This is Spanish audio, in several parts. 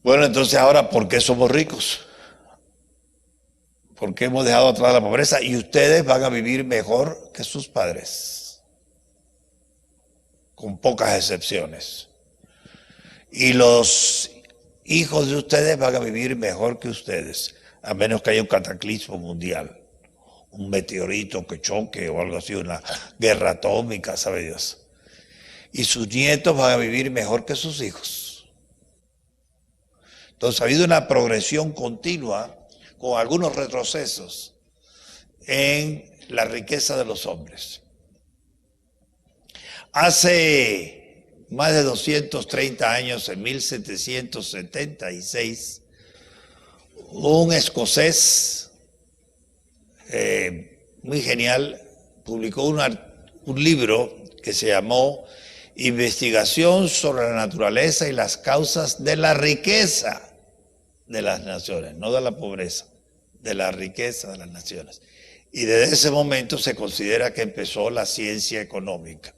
Bueno, entonces ahora, ¿por qué somos ricos? ¿Por qué hemos dejado atrás la pobreza? Y ustedes van a vivir mejor que sus padres, con pocas excepciones. Y los hijos de ustedes van a vivir mejor que ustedes, a menos que haya un cataclismo mundial, un meteorito que choque o algo así, una guerra atómica, sabe Dios. Y sus nietos van a vivir mejor que sus hijos. Entonces ha habido una progresión continua, con algunos retrocesos, en la riqueza de los hombres. Hace más de 230 años, en 1776, un escocés muy genial publicó un libro que se llamó Investigación sobre la naturaleza y las causas de la riqueza de las naciones, no de la pobreza, de la riqueza de las naciones. Y desde ese momento se considera que empezó la ciencia económica,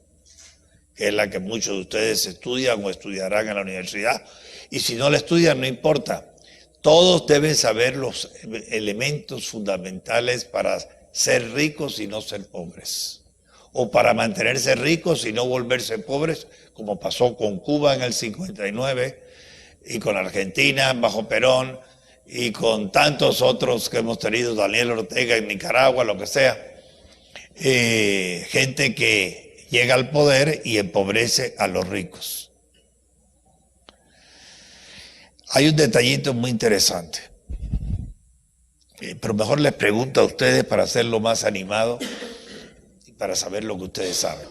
que es la que muchos de ustedes estudian o estudiarán en la universidad. Y si no la estudian, no importa. Todos deben saber los elementos fundamentales para ser ricos y no ser pobres. O para mantenerse ricos y no volverse pobres, como pasó con Cuba en el 59 y con Argentina bajo Perón y con tantos otros que hemos tenido, Daniel Ortega en Nicaragua, lo que sea. Gente que llega al poder y empobrece a los ricos. Hay un detallito muy interesante, pero mejor les pregunto a ustedes para hacerlo más animado y para saber lo que ustedes saben.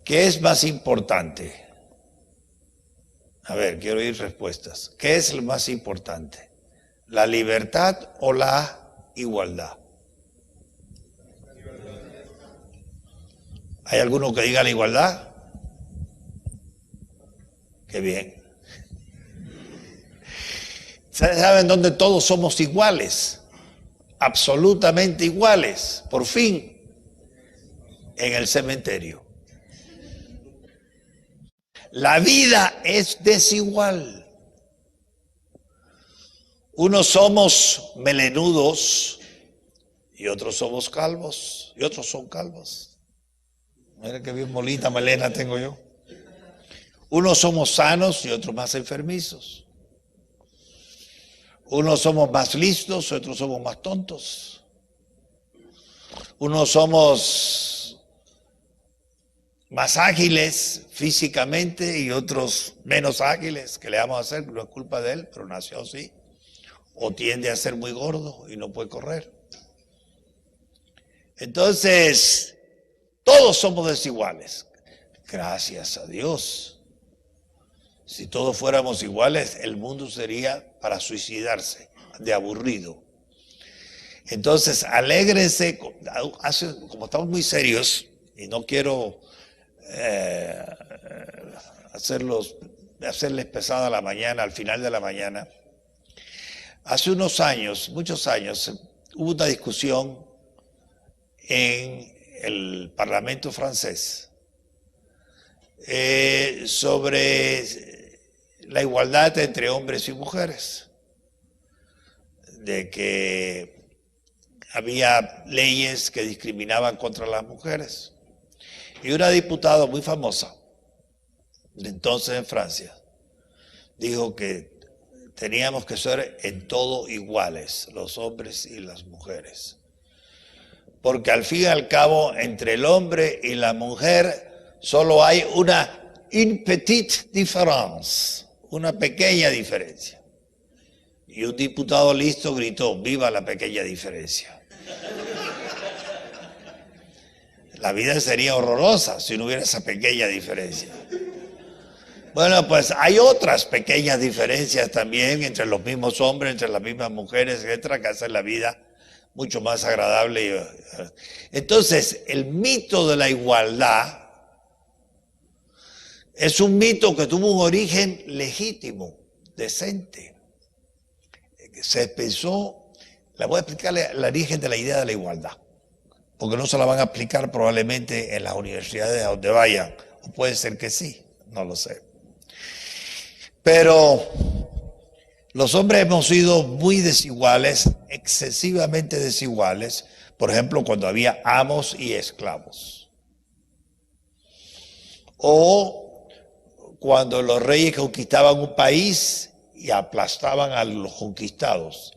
¿Qué es más importante? A ver, quiero oír respuestas. ¿Qué es lo más importante? ¿La libertad o la igualdad? ¿Hay alguno que diga la igualdad? Qué bien. ¿Saben dónde todos somos iguales? Absolutamente iguales, por fin, en el cementerio. La vida es desigual. Unos somos melenudos y otros somos calvos y otros son calvos. Mira qué bien bonita melena tengo yo. Unos somos sanos y otros más enfermizos. Unos somos más listos y otros somos más tontos. Unos somos más ágiles físicamente y otros menos ágiles. ¿Qué le vamos a hacer? No es culpa de él, pero nació así. O tiende a ser muy gordo y no puede correr. Entonces, todos somos desiguales. Gracias a Dios. Si todos fuéramos iguales, el mundo sería para suicidarse, de aburrido. Entonces, alégrense, como estamos muy serios, y no quiero hacerles pesada la mañana, al final de la mañana. Hace unos años, muchos años, hubo una discusión en el Parlamento francés sobre la igualdad entre hombres y mujeres, de que había leyes que discriminaban contra las mujeres. Y una diputada muy famosa, de entonces en Francia, dijo que teníamos que ser en todo iguales, los hombres y las mujeres. Porque al fin y al cabo, entre el hombre y la mujer, solo hay una petite différence, una pequeña diferencia. Y un diputado listo gritó, ¡viva la pequeña diferencia! La vida sería horrorosa si no hubiera esa pequeña diferencia. Bueno, pues hay otras pequeñas diferencias también entre los mismos hombres, entre las mismas mujeres, etcétera, que hacen la vida mucho más agradable. Entonces, el mito de la igualdad es un mito que tuvo un origen legítimo, decente. Se pensó, le voy a explicar el origen de la idea de la igualdad, porque no se la van a aplicar probablemente en las universidades a donde vayan, o puede ser que sí, no lo sé. Pero los hombres hemos sido muy desiguales, excesivamente desiguales, por ejemplo, cuando había amos y esclavos. O cuando los reyes conquistaban un país y aplastaban a los conquistados.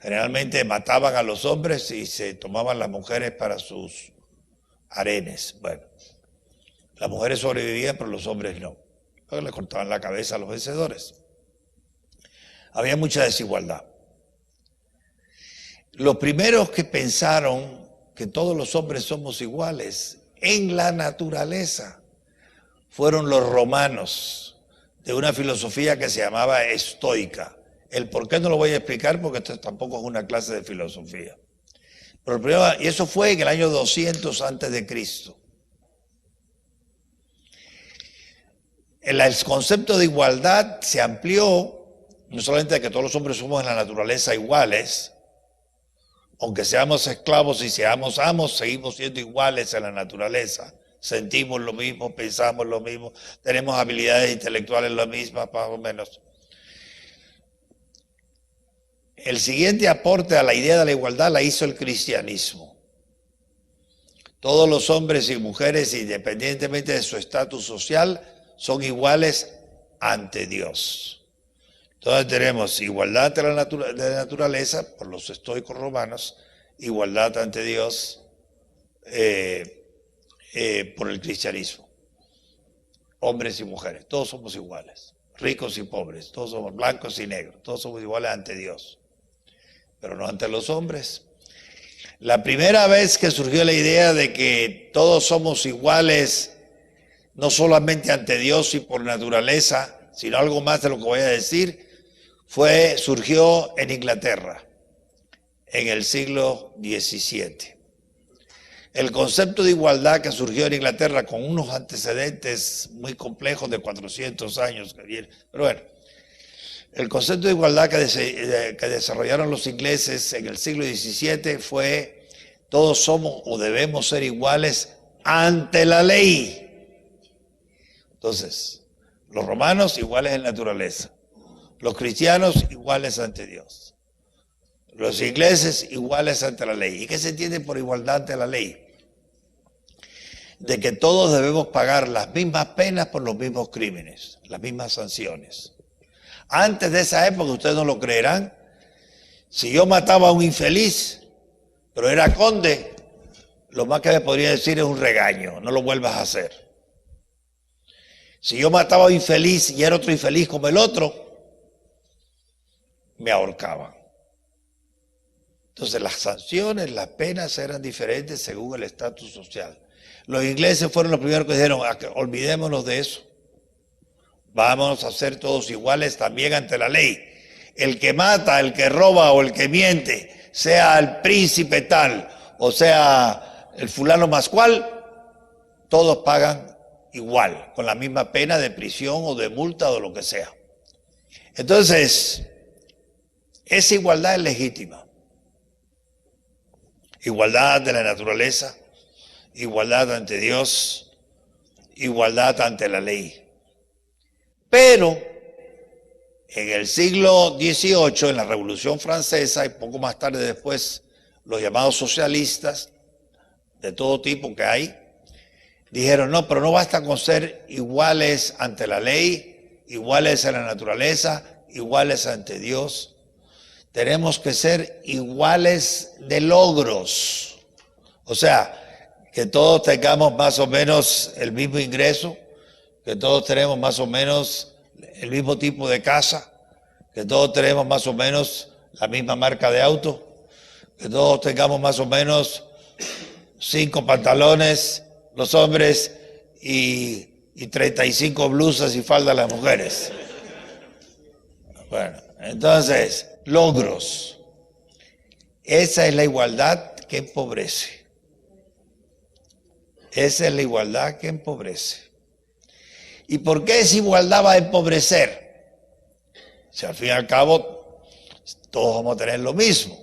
Generalmente mataban a los hombres y se tomaban las mujeres para sus harenes. Bueno, las mujeres sobrevivían, pero los hombres no. Le cortaban la cabeza a los vencedores. Había mucha desigualdad. Los primeros que pensaron que todos los hombres somos iguales en la naturaleza fueron los romanos, de una filosofía que se llamaba estoica. El por qué no lo voy a explicar porque esto tampoco es una clase de filosofía. Pero y eso fue en el año 200 antes de Cristo. El concepto de igualdad se amplió, no solamente de que todos los hombres somos en la naturaleza iguales, aunque seamos esclavos y seamos amos, seguimos siendo iguales en la naturaleza. Sentimos lo mismo, pensamos lo mismo, tenemos habilidades intelectuales las mismas, más o menos. El siguiente aporte a la idea de la igualdad la hizo el cristianismo. Todos los hombres y mujeres, independientemente de su estatus social, son iguales ante Dios. Entonces tenemos igualdad ante la naturaleza, por los estoicos romanos, igualdad ante Dios por el cristianismo. Hombres y mujeres, todos somos iguales. Ricos y pobres, todos somos blancos y negros, todos somos iguales ante Dios, pero no ante los hombres. La primera vez que surgió la idea de que todos somos iguales, no solamente ante Dios y por naturaleza, sino algo más de lo que voy a decir, surgió en Inglaterra, en el siglo XVII. El concepto de igualdad que surgió en Inglaterra con unos antecedentes muy complejos de 400 años, pero bueno, el concepto de igualdad que desarrollaron los ingleses en el siglo XVII fue: todos somos o debemos ser iguales ante la ley. Entonces, los romanos iguales en naturaleza, los cristianos iguales ante Dios, los ingleses iguales ante la ley. ¿Y qué se entiende por igualdad ante la ley? De que todos debemos pagar las mismas penas por los mismos crímenes, las mismas sanciones. Antes de esa época, ustedes no lo creerán, si yo mataba a un infeliz, pero era conde, lo más que me podría decir es un regaño: no lo vuelvas a hacer. Si yo mataba a un infeliz y era otro infeliz como el otro, me ahorcaban. Entonces las sanciones, las penas eran diferentes según el estatus social. Los ingleses fueron los primeros que dijeron: olvidémonos de eso. Vamos a ser todos iguales también ante la ley. El que mata, el que roba o el que miente, sea el príncipe tal o sea el fulano más cual, todos pagan igual, con la misma pena de prisión o de multa o lo que sea. Entonces, esa igualdad es legítima. Igualdad de la naturaleza, igualdad ante Dios, igualdad ante la ley. Pero en el siglo XVIII, en la Revolución Francesa y poco más tarde después, los llamados socialistas, de todo tipo que hay, dijeron: no, pero no basta con ser iguales ante la ley, iguales en la naturaleza, iguales ante Dios. Tenemos que ser iguales de logros. O sea, que todos tengamos más o menos el mismo ingreso, que todos tenemos más o menos el mismo tipo de casa, que todos tenemos más o menos la misma marca de auto, que todos tengamos más o menos 5 pantalones los hombres y 35 blusas y faldas las mujeres. Bueno, entonces, logros. Esa es la igualdad que empobrece. Esa es la igualdad que empobrece. ¿Y por qué esa igualdad va a empobrecer? Si al fin y al cabo todos vamos a tener lo mismo.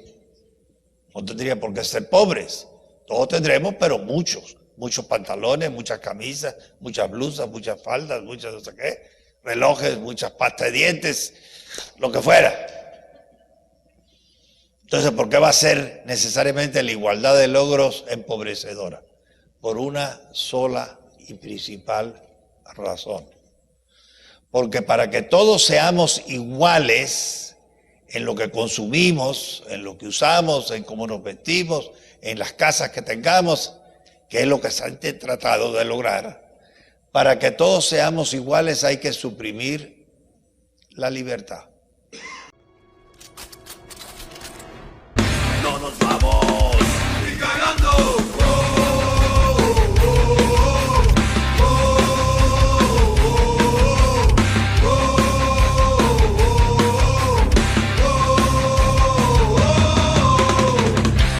No tendría por qué ser pobres. Todos tendremos, pero muchos muchos pantalones, muchas camisas, muchas blusas, muchas faldas, muchas no sé qué, relojes, muchas pastas de dientes, lo que fuera. Entonces, ¿por qué va a ser necesariamente la igualdad de logros empobrecedora? Por una sola y principal razón. Porque para que todos seamos iguales en lo que consumimos, en lo que usamos, en cómo nos vestimos, en las casas que tengamos, que es lo que se ha tratado de lograr, para que todos seamos iguales hay que suprimir la libertad.